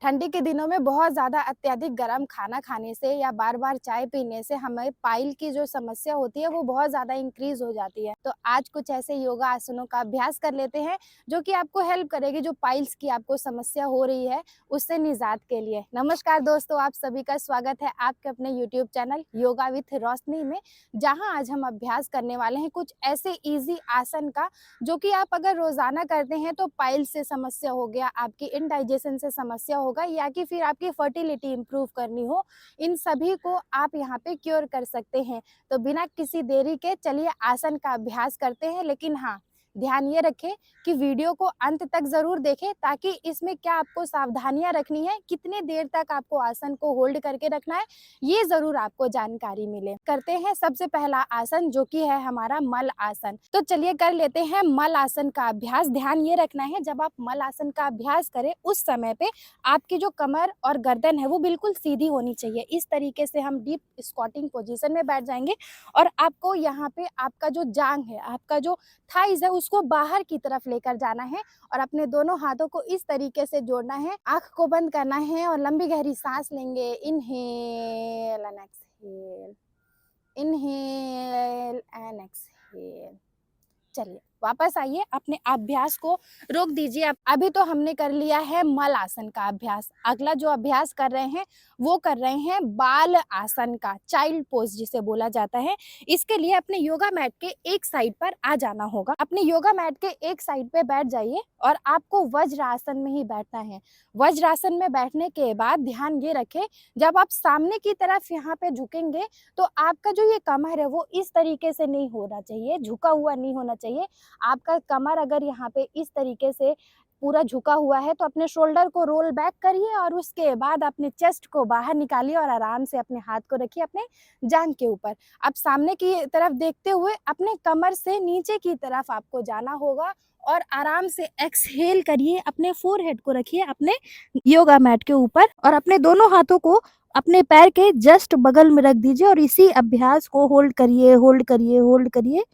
ठंडी के दिनों में बहुत ज़्यादा अत्यधिक गर्म खाना खाने से या बार-बार चाय पीने से हमें पाइल की जो समस्या होती है वो बहुत ज़्यादा इंक्रीज़ हो जाती है। तो आज कुछ ऐसे योगा आसनों का अभ्यास कर लेते हैं जो कि आपको हेल्प करेगी जो पाइल्स की आपको समस्या हो रही है उससे निजात के लिए। नमस्कार दोस्तों, आप सभी का स्वागत है आपके अपने यूट्यूब चैनल योगा विथ रोशनी में, जहाँ आज हम अभ्यास करने वाले हैं कुछ ऐसे ईज़ी आसन का जो कि आप अगर रोज़ाना करते हैं तो पाइल्स से समस्या हो गया, आपकी इनडाइजेशन से समस्या होगा या कि फिर आपकी फर्टिलिटी इम्प्रूव करनी हो, इन सभी को आप यहाँ पे क्योर कर सकते हैं। तो बिना किसी देरी के चलिए आसन का अभ्यास करते हैं। लेकिन हाँ, ध्यान ये रखें कि वीडियो को अंत तक ज़रूर देखें ताकि इसमें क्या आपको सावधानियाँ रखनी है, कितने देर तक आपको आसन को होल्ड करके रखना है, ये ज़रूर आपको जानकारी मिले। करते हैं सबसे पहला आसन जो कि है हमारा मल आसन। तो चलिए कर लेते हैं मल आसन का अभ्यास। ध्यान ये रखना है जब आप मल आसन का अभ्यास करें उस समय पे आपकी जो कमर और गर्दन है वो बिल्कुल सीधी होनी चाहिए। इस तरीके से हम डीप स्क्वाटिंग पोजीशन में बैठ जाएंगे और आपको यहाँ पे आपका जो जांघ है, आपका जो थाइज है उसको बाहर की तरफ लेकर जाना है और अपने दोनों हाथों को इस तरीके से जोड़ना है। आंख को बंद करना है और लंबी गहरी सांस लेंगे। Inhale and exhale, inhale and exhale. चलिए वापस आइए, अपने अभ्यास को रोक दीजिए। अभी तो हमने कर लिया है मल आसन का अभ्यास। अगला जो अभ्यास कर रहे हैं वो कर रहे हैं बाल आसन का, चाइल्ड पोज जिसे बोला जाता है। इसके लिए अपने योगा मैट के एक साइड पर आ जाना होगा। अपने योगा मैट के एक साइड पे बैठ जाइए और आपको वज्र आसन में ही बैठना है। वज्र आसन में बैठने के बाद ध्यान ये रखें, जब आप सामने की तरफ यहाँ पे झुकेंगे तो आपका जो ये कमर है वो इस तरीके से नहीं होना चाहिए, झुका हुआ नहीं होना चाहिए। आपका कमर अगर यहाँ पे इस तरीके से पूरा झुका हुआ है तो अपने शोल्डर को रोल बैक करिए और उसके बाद अपने चेस्ट को बाहर निकालिए और आराम से अपने हाथ को रखिए अपने जांघ के ऊपर। अब सामने की तरफ देखते हुए अपने कमर से नीचे की तरफ आपको जाना होगा और आराम से एक्सहेल करिए। अपने फोरहेड को रखिए अपने योगा मैट के ऊपर और अपने दोनों हाथों को अपने पैर के जस्ट बगल में रख दीजिए और इसी अभ्यास को होल्ड करिए, होल्ड करिए, होल्ड करिए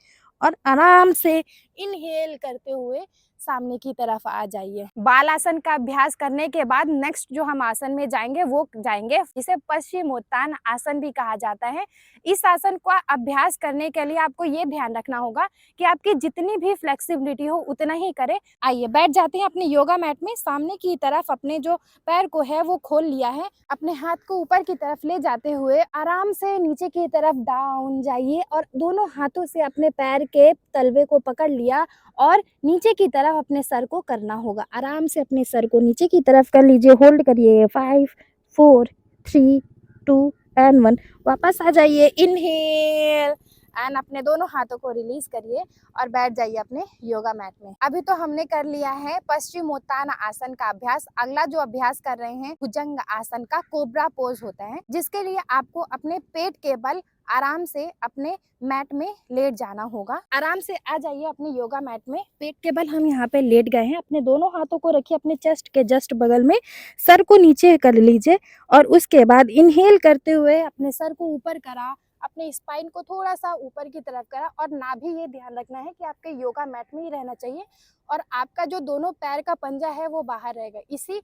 और आराम से इनहेल करते हुए सामने की तरफ आ जाइए। बाल आसन का अभ्यास करने के बाद नेक्स्ट जो हम आसन में जाएंगे वो जाएंगे, इसे पश्चिमोत्तान आसन भी कहा जाता है। इस आसन का अभ्यास करने के लिए आपको ये ध्यान रखना होगा कि आपकी जितनी भी फ्लेक्सिबिलिटी हो उतना ही करें। आइए बैठ जाते हैं अपने योगा मैट में। सामने की तरफ अपने जो पैर को है वो खोल लिया है। अपने हाथ को ऊपर की तरफ ले जाते हुए आराम से नीचे की तरफ डाउन जाइए और दोनों हाथों से अपने पैर के तलवे को पकड़ लिया और नीचे की तरफ अपने सर को करना होगा। आराम से अपने सर को नीचे की तरफ कर लीजिए, होल्ड करिए। 5 4 3 2 एंड 1। वापस आ जाइए, इनहेल एंड अपने दोनों हाथों को रिलीज करिए और बैठ जाइए अपने योगा मैट में। अभी तो हमने कर लिया है पश्चिमोत्तान आसन का अभ्यास। अगला जो अभ्यास कर रहे हैं भुजंग आसन का, कोबरा पोज होता है, जिसके लिए आपको अपने पेट के बल आराम से अपने मैट में लेट जाना होगा। आराम से आ जाइए अपने योगा मैट में। पेट के बल हम यहाँ पे लेट गए हैं। अपने दोनों हाथों को रखिए अपने चेस्ट के जस्ट बगल में, सर को नीचे कर लीजिए और उसके बाद इनहेल करते हुए अपने सर को ऊपर करा, अपने स्पाइन को थोड़ा सा ऊपर की तरफ करा और नाभि ये ध्यान रखना है कि आपके योगा मैट में ही रहना चाहिए और आपका जो दोनों पैर का पंजा है वो बाहर रहेगा। इसी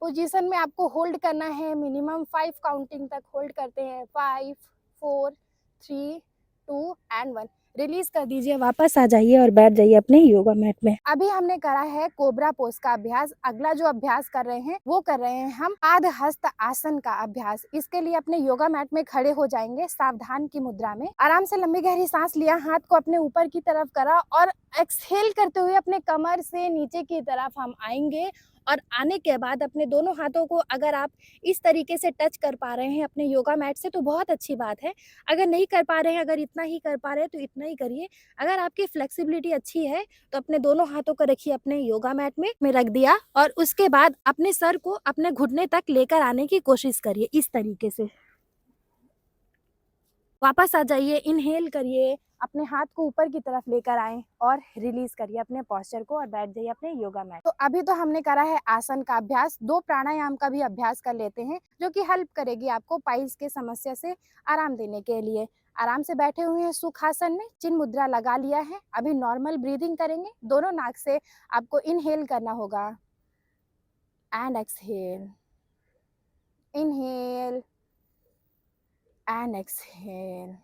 पोजीशन में आपको होल्ड करना है। मिनिमम 5 काउंटिंग तक होल्ड करते हैं। 5 4 3 2 एंड 1। रिलीज कर दीजिए, वापस आ जाइए और बैठ जाइए अपने योगा मैट में। अभी हमने करा है कोबरा पोज का अभ्यास। अगला जो अभ्यास कर रहे हैं वो कर रहे हैं हम आध हस्त आसन का अभ्यास। इसके लिए अपने योगा मैट में खड़े हो जाएंगे सावधान की मुद्रा में। आराम से लंबी गहरी सांस लिया, हाथ को अपने ऊपर की तरफ करा और एक्सहेल करते हुए अपने कमर से नीचे की तरफ हम आएंगे और आने के बाद अपने दोनों हाथों को अगर आप इस तरीके से टच कर पा रहे हैं अपने योगा मैट से तो बहुत अच्छी बात है। अगर नहीं कर पा रहे हैं, अगर इतना ही कर पा रहे हैं तो इतना ही करिए। अगर आपकी फ्लेक्सिबिलिटी अच्छी है तो अपने दोनों हाथों को रखिए अपने योगा मैट में रख दिया और उसके बाद अपने सर को अपने घुटने तक लेकर आने की कोशिश करिए इस तरीके से। वापस आ जाइए, इनहेल करिए, अपने हाथ को ऊपर की तरफ लेकर आएं और रिलीज करिए अपने पोस्चर को और बैठ जाइए अपने योगा मैट। तो अभी तो हमने करा है आसन का अभ्यास। 2 प्राणायाम का भी अभ्यास कर लेते हैं जो कि हेल्प करेगी आपको पाइल्स के समस्या से आराम देने के लिए। आराम से बैठे हुए हैं सुखासन में, चिन्ह मुद्रा लगा लिया है। अभी नॉर्मल ब्रीदिंग करेंगे। दोनों नाक से आपको इनहेल करना होगा and exhale, inhale and exhale.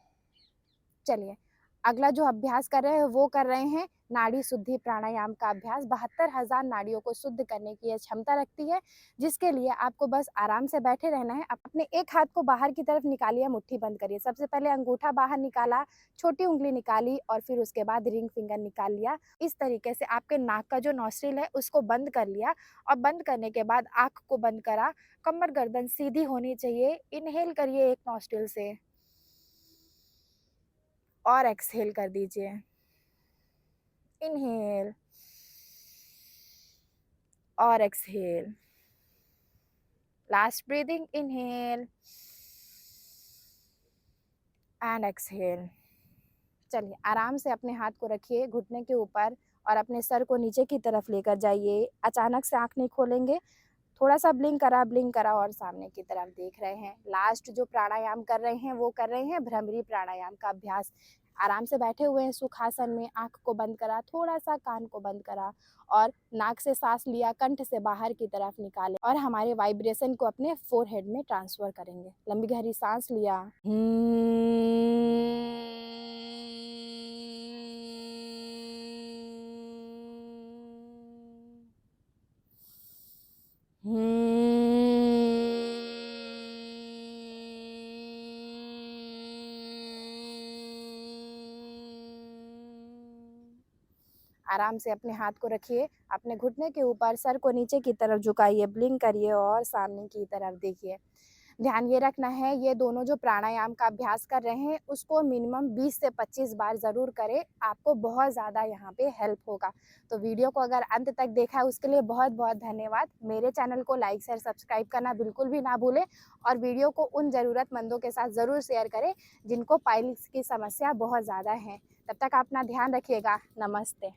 चलिए अगला जो अभ्यास कर रहे हैं वो कर रहे हैं नाड़ी शुद्धि प्राणायाम का अभ्यास। 72,000 नाड़ियों को शुद्ध करने की यह क्षमता रखती है, जिसके लिए आपको बस आराम से बैठे रहना है। अपने एक हाथ को बाहर की तरफ निकालिए, मुट्ठी बंद करिए। सबसे पहले अंगूठा बाहर निकाला, छोटी उंगली निकाली और फिर उसके बाद रिंग फिंगर निकाल लिया। इस तरीके से आपके नाक का जो नॉस्ट्रिल है उसको बंद कर लिया और बंद करने के बाद आँख को बंद करा। कमर गर्दन सीधी होनी चाहिए। इनहेल करिए एक नॉस्ट्रिल से और एक्सहेल कर दीजिए। इनहेल और exhale. Last breathing, inhale and exhale. चलिए आराम से अपने हाथ को रखिए घुटने के ऊपर और अपने सर को नीचे की तरफ लेकर जाइए। अचानक से आँख नहीं खोलेंगे। थोड़ा सा ब्लिंक करा और सामने की तरफ देख रहे हैं। लास्ट जो प्राणायाम कर रहे हैं वो कर रहे हैं भ्रमरी प्राणायाम का अभ्यास। आराम से बैठे हुए हैं सुखासन में, आँख को बंद करा, थोड़ा सा कान को बंद करा और नाक से सांस लिया, कंठ से बाहर की तरफ निकाले और हमारे वाइब्रेशन को अपने फोरहेड में ट्रांसफर करेंगे। लंबी गहरी सांस लिया, आराम से अपने हाथ को रखिए अपने घुटने के ऊपर, सर को नीचे की तरफ झुकाइए, ब्लिंक करिए और सामने की तरफ देखिए। ध्यान ये रखना है ये दोनों जो प्राणायाम का अभ्यास कर रहे हैं उसको मिनिमम 20 से 25 बार ज़रूर करें। आपको बहुत ज़्यादा यहाँ पे हेल्प होगा। तो वीडियो को अगर अंत तक देखा है उसके लिए बहुत बहुत धन्यवाद। मेरे चैनल को लाइक शेयर सब्सक्राइब करना बिल्कुल भी ना भूलें और वीडियो को उन ज़रूरतमंदों के साथ ज़रूर शेयर करें जिनको पाइल्स की समस्या बहुत ज़्यादा है। तब तक अपना ध्यान रखिएगा। नमस्ते।